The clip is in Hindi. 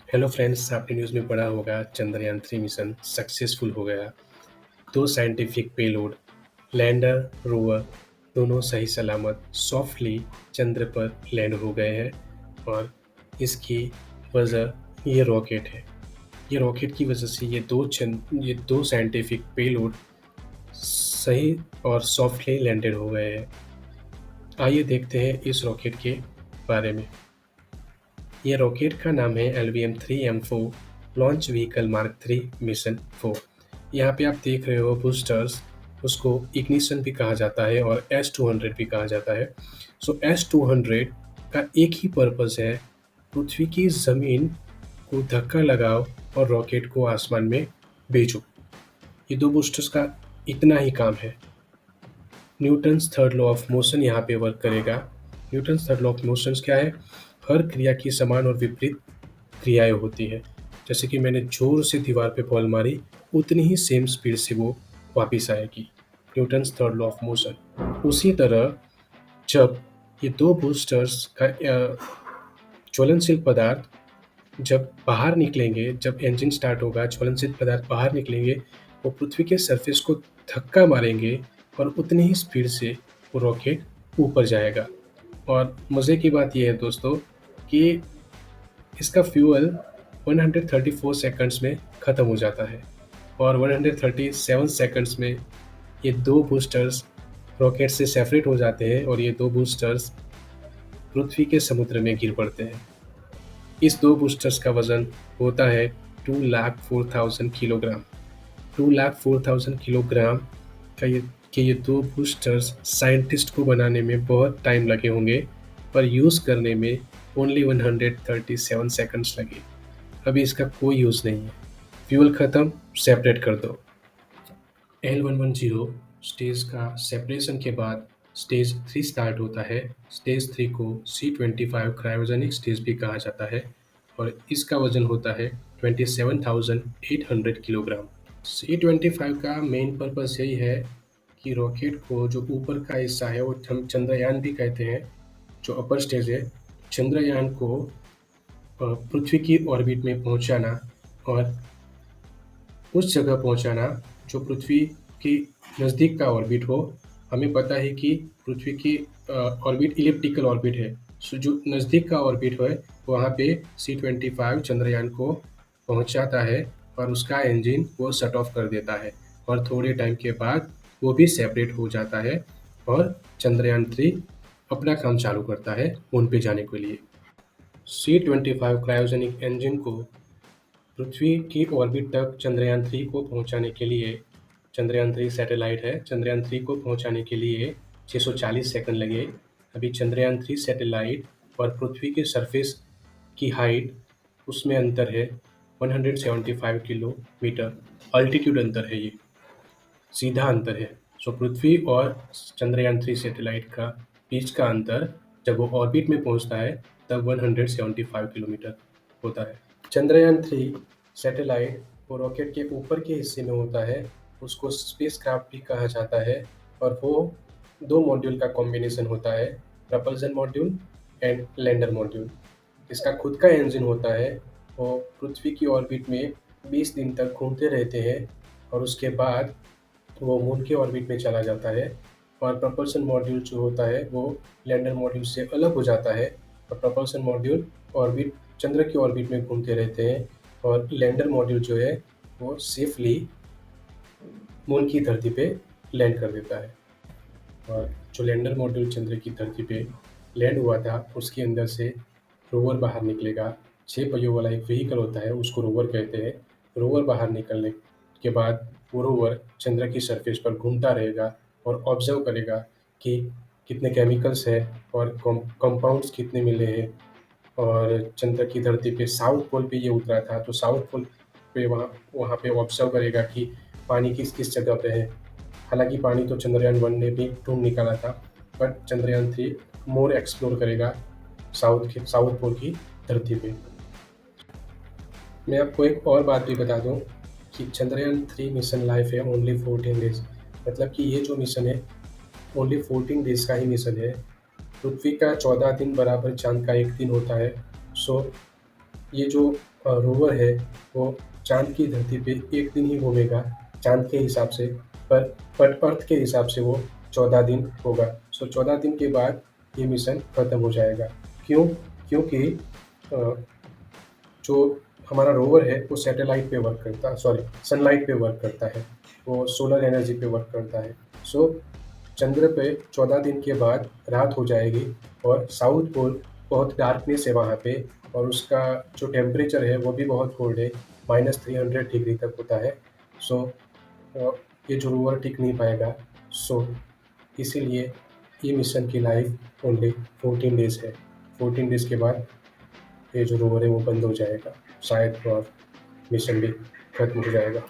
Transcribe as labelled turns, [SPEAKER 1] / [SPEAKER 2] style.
[SPEAKER 1] हेलो फ्रेंड्स, आपने न्यूज़ में पढ़ा होगा चंद्रयान 3 मिशन सक्सेसफुल हो गया। 2 साइंटिफिक पेलोड, लैंडर, रोवर दोनों सही सलामत सॉफ्टली चंद्र पर लैंड हो गए हैं और इसकी वजह ये रॉकेट है। ये रॉकेट की वजह से ये दो साइंटिफिक पेलोड सही और सॉफ्टली लैंडेड हो गए हैं। आइए देखते हैं इस रॉकेट के बारे में। ये रॉकेट का नाम है LVM-3M4 launch vehicle mark 3 mission 4। यहाँ पे आप देख रहे हो बूस्टर्स, उसको इग्निशन भी कहा जाता है और S-200 भी कहा जाता है। सो S-200 का एक ही पर्पस है, पृथ्वी की ज़मीन को धक्का लगाओ और रॉकेट को आसमान में भेजो। ये दो बूस्टर्स का इतना ही काम है। Newton's third law of motion यहाँ पे वर्क करेगा। Newton's third law of motion क्या है? हर क्रिया की समान और विपरीत क्रियाएं होती है। जैसे कि मैंने जोर से दीवार पे बॉल मारी, उतनी ही सेम स्पीड से वो वापस आएगी। Newton's third law of motion. उसी तरह जब ये दो बूस्टर्स का ज्वलनशील पदार्थ जब बाहर निकलेंगे, जब इंजन स्टार्ट होगा, ज्वलनशील पदार्थ बाहर निकलेंगे, वो पृथ्वी के सरफेस को धक्का मारेंगे और उतनी ही स्पीड से वो रॉकेट ऊपर जाएगा। और मज़े की बात ये है दोस्तों कि इसका फ्यूल 134 सेकंड्स में ख़त्म हो जाता है और 137 सेकंड्स में ये दो बूस्टर्स रॉकेट से सेपरेट हो जाते हैं और ये दो बूस्टर्स पृथ्वी के समुद्र में गिर पड़ते हैं। इस दो बूस्टर्स का वज़न होता है 2,04,000 किलोग्राम। 2,04,000 किलोग्राम का ये दो बूस्टर्स साइंटिस्ट को बनाने में बहुत टाइम लगे होंगे, पर यूज़ करने में ओनली 137 सेकंड्स लगे। अभी इसका कोई यूज़ नहीं है। फ्यूल ख़त्म, सेपरेट कर दो। L110 स्टेज का सेपरेशन के बाद स्टेज 3 स्टार्ट होता है। स्टेज 3 को C25 क्रायोजेनिक स्टेज भी कहा जाता है और इसका वजन होता है 27,800 किलोग्राम। C25 का मेन पर्पस यही है कि रॉकेट को जो ऊपर का हिस्सा है वो हम चंद्रयान भी कहते हैं, जो अपर स्टेज है, चंद्रयान को पृथ्वी की ऑर्बिट में पहुंचाना और उस जगह पहुंचाना जो पृथ्वी के नज़दीक का ऑर्बिट हो। हमें पता है कि पृथ्वी की ऑर्बिट इलिप्टिकल ऑर्बिट है। सो जो नज़दीक का ऑर्बिट है वहाँ पे C25 चंद्रयान को पहुंचाता है और उसका इंजन वो शट ऑफ कर देता है और थोड़े टाइम के बाद वो भी सेपरेट हो जाता है और चंद्रयान 3 अपना काम चालू करता है मून पे जाने के लिए। C25 क्रायोजेनिक इंजन को पृथ्वी की ऑर्बिट तक चंद्रयान 3 को पहुंचाने के लिए, चंद्रयान 3 सैटेलाइट है, चंद्रयान 3 को पहुंचाने के लिए 640 सेकंड लगे। अभी चंद्रयान 3 सैटेलाइट और पृथ्वी के सरफेस की हाइट, उसमें अंतर है 175 किलोमीटर। अल्टीट्यूड अंतर है, ये सीधा अंतर है। सो पृथ्वी और चंद्रयान 3 सैटेलाइट का बीच का अंतर जब वो ऑर्बिट में पहुंचता है तब 175 किलोमीटर होता है। चंद्रयान 3 सैटेलाइट वो रॉकेट के ऊपर के हिस्से में होता है, उसको स्पेसक्राफ्ट भी कहा जाता है और वो दो मॉड्यूल का कॉम्बिनेशन होता है, propulsion module and lander module. इसका खुद का इंजन होता है, वो पृथ्वी की ऑर्बिट में 20 दिन तक घूमते रहते हैं और उसके बाद वो मून के ऑर्बिट में चला जाता है। और प्रपल्सन मॉड्यूल जो होता है वो लैंडर मॉड्यूल से अलग हो जाता है और प्रपल्सन मॉड्यूल ऑर्बिट चंद्र की ऑर्बिट में घूमते रहते हैं और लैंडर मॉड्यूल जो है वो सेफली मून की धरती पे लैंड कर देता है। और जो लैंडर मॉड्यूल चंद्र की धरती पे लैंड हुआ था उसके अंदर से रोवर बाहर निकलेगा। 6 पहियों वाला एक व्हीकल होता है, उसको रोवर कहते हैं। रोवर बाहर निकलने के बाद वो रोवर चंद्र की सरफेस पर घूमता रहेगा और ऑब्जर्व करेगा कि कितने केमिकल्स हैं और कंपाउंड्स कितने मिले हैं। और चंद्र की धरती पे साउथ पोल पे ये उतरा था, तो साउथ पोल पे वहाँ वहाँ पे ऑब्जर्व करेगा कि पानी किस किस जगह पे है। हालांकि पानी तो चंद्रयान 1 ने भी ढूंढ निकाला था, बट चंद्रयान 3 मोर एक्सप्लोर करेगा साउथ पोल की धरती पे। मैं आपको एक और बात भी बता दूं कि चंद्रयान 3 मिशन लाइफ है ओनली 14 डेज। मतलब कि ये जो मिशन है ओनली 14 डेज का ही मिशन है। पृथ्वी का 14 दिन बराबर चांद का एक दिन होता है। सो ये जो रोवर है वो चाँद की धरती पे 1 दिन ही घूमेगा चाँद के हिसाब से, पर अर्थ के हिसाब से वो 14 दिन होगा। सो 14 दिन के बाद ये मिशन खत्म हो जाएगा। क्यों? क्योंकि अ, जो हमारा रोवर है वो सैटेलाइट पे वर्क करता है, सॉरी सनलाइट पे वर्क करता है, वो सोलर एनर्जी पे वर्क करता है। सो चंद्र पे 14 दिन के बाद रात हो जाएगी और साउथ पोल बहुत डार्कनेस है वहाँ पे और उसका जो टेम्परेचर है वो भी बहुत कोल्ड है, -300 डिग्री तक होता है। सो अ, ये जो रोवर टिक नहीं पाएगा। सो इसीलिए ये मिशन की लाइफ ओनली 14 डेज़ है। 14 डेज़ के बाद ये जो रोवर है वो बंद हो जाएगा शायद और मिशन भी खत्म हो जाएगा।